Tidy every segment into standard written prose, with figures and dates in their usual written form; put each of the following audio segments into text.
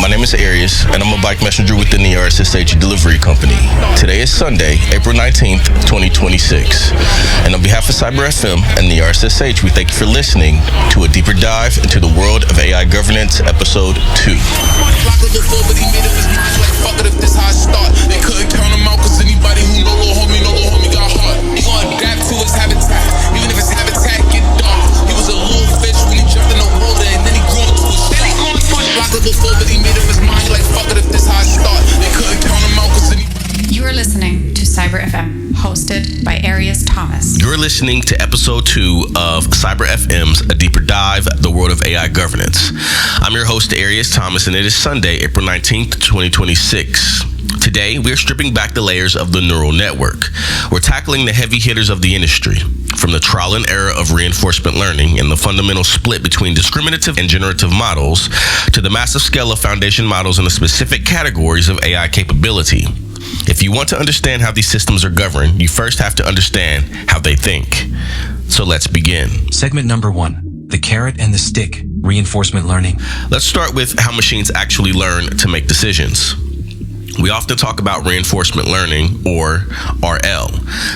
My name is Arias, and I'm a bike messenger within the R.S.S.H delivery company. Today is Sunday, April 19th, 2026. And on behalf of Cyber FM and the R.S.S.H, we thank you for listening to a deeper dive into the world of AI governance, episode 2. They couldn't count him out, cause anybody who know little homie got heart. He gonna adapt to his habitat, even if his habitat get dark. He was a little fish when he jumped in the water, and then he grew into a shark. Blocked it before, but he made up his mind, like fuck it if this how I start. They couldn't count him out, cause You are listening to Cyber FM, hosted by Arias Thomas. You're listening to episode 2 of Cyber FM's A Deeper Dive, the World of AI Governance. I'm your host, Arias Thomas, and it is Sunday, April 19th, 2026. Today, we're stripping back the layers of the neural network. We're tackling the heavy hitters of the industry, from the trial and error of reinforcement learning and the fundamental split between discriminative and generative models, to the massive scale of foundation models and the specific categories of AI capability. If you want to understand how these systems are governed, you first have to understand how they think. So let's begin. Segment number 1, the carrot and the stick, reinforcement learning. Let's start with how machines actually learn to make decisions. We often talk about reinforcement learning, or RL.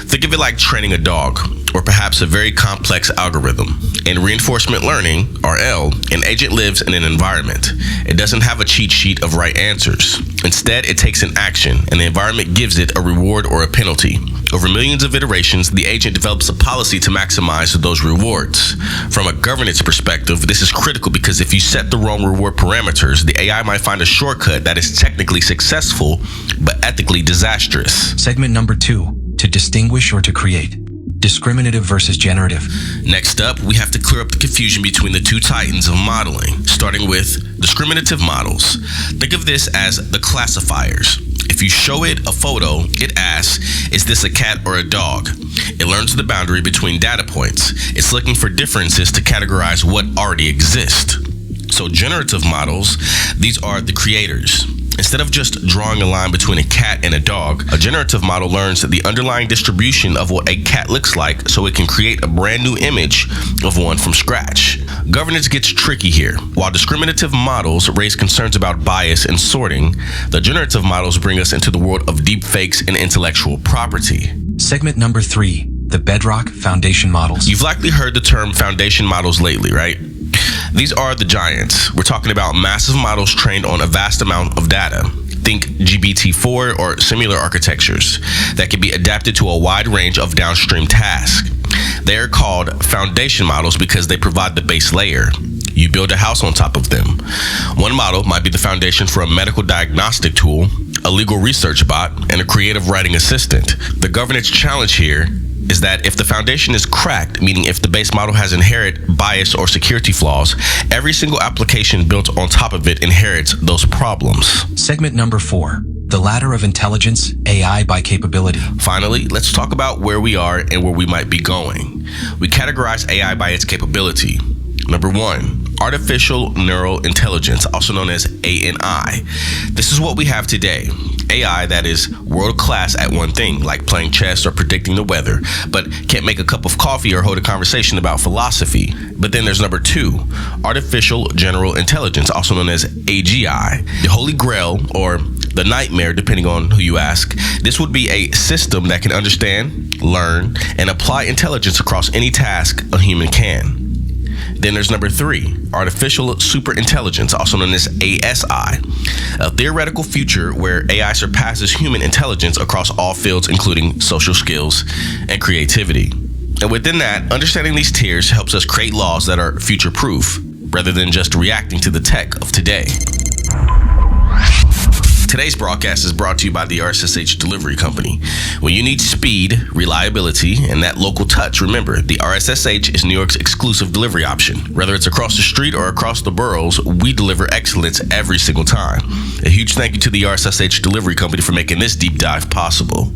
Think of it like training a dog, or perhaps a very complex algorithm. In reinforcement learning, RL, an agent lives in an environment. It doesn't have a cheat sheet of right answers. Instead, it takes an action, and the environment gives it a reward or a penalty. Over millions of iterations, the agent develops a policy to maximize those rewards. From a governance perspective, this is critical because if you set the wrong reward parameters, the AI might find a shortcut that is technically successful, but ethically disastrous. Segment number 2, to distinguish or to create. Discriminative versus generative. Next up, we have to clear up the confusion between the two titans of modeling, starting with discriminative models. Think of this as the classifiers. If you show it a photo, it asks, is this a cat or a dog? It learns the boundary between data points. It's looking for differences to categorize what already exists. So generative models, these are the creators. Instead of just drawing a line between a cat and a dog, a generative model learns the underlying distribution of what a cat looks like so it can create a brand new image of one from scratch. Governance gets tricky here. While discriminative models raise concerns about bias and sorting, the generative models bring us into the world of deep fakes and intellectual property. Segment number 3, the bedrock foundation models. You've likely heard the term foundation models lately, right? These are the giants. We're talking about massive models trained on a vast amount of data. Think GPT-4 or similar architectures that can be adapted to a wide range of downstream tasks. They are called foundation models because they provide the base layer. You build a house on top of them. One model might be the foundation for a medical diagnostic tool, a legal research bot, and a creative writing assistant. The governance challenge here is that if the foundation is cracked, meaning if the base model has inherent bias or security flaws, every single application built on top of it inherits those problems. Segment number 4, the ladder of intelligence, AI by capability. Finally, let's talk about where we are and where we might be going. We categorize AI by its capability. Number 1, artificial neural intelligence, also known as ANI. This is what we have today. AI that is world-class at one thing, like playing chess or predicting the weather, but can't make a cup of coffee or hold a conversation about philosophy. But then there's number 2, artificial general intelligence, also known as AGI. The holy grail, or the nightmare, depending on who you ask. This would be a system that can understand, learn, and apply intelligence across any task a human can. Then there's number 3, artificial superintelligence, also known as ASI, a theoretical future where AI surpasses human intelligence across all fields, including social skills and creativity. And within that, understanding these tiers helps us create laws that are future-proof, rather than just reacting to the tech of today. Today's broadcast is brought to you by the R.S.S.H delivery company. When you need speed, reliability, and that local touch, remember, the R.S.S.H is New York's exclusive delivery option. Whether it's across the street or across the boroughs, we deliver excellence every single time. A huge thank you to the R.S.S.H delivery company for making this deep dive possible.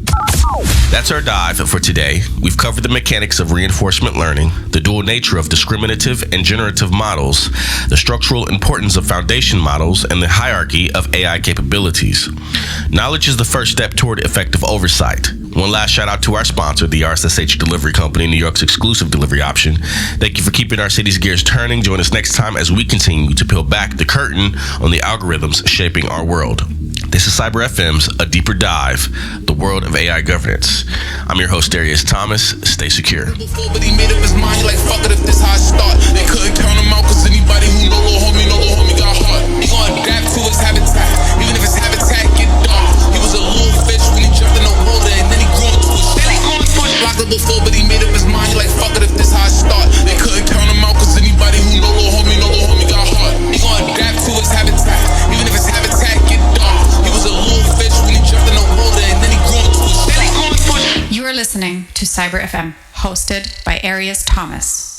That's our dive for today. We've covered the mechanics of reinforcement learning, the dual nature of discriminative and generative models, the structural importance of foundation models, and the hierarchy of AI capabilities. Knowledge is the first step toward effective oversight. One last shout out to our sponsor, the R.S.S.H delivery company, New York's exclusive delivery option. Thank you for keeping our city's gears turning. Join us next time as we continue to peel back the curtain on the algorithms shaping our world. This is Cyber FM's A Deeper Dive, the world of AI governance. I'm your host, Arias Thomas. Stay secure. But he made up his mind, like, fuck it if this how I start. They couldn't count him out, cause anybody who know little homie got heart. He gonna adapt to his habitat, even if his habitat get dark. He was a little fish when he jumped in the water, and then he grew into a shark. Locked up before, but he made up his mind, like, fuck it if this how I start. They couldn't count him out, cause anybody who know little homie got heart. He gonna adapt to his habitat, even if his habitat get dark. He was a little fish when he jumped in the water, and then he grew into a shark. You are listening to Cyber FM, hosted by Arias Thomas.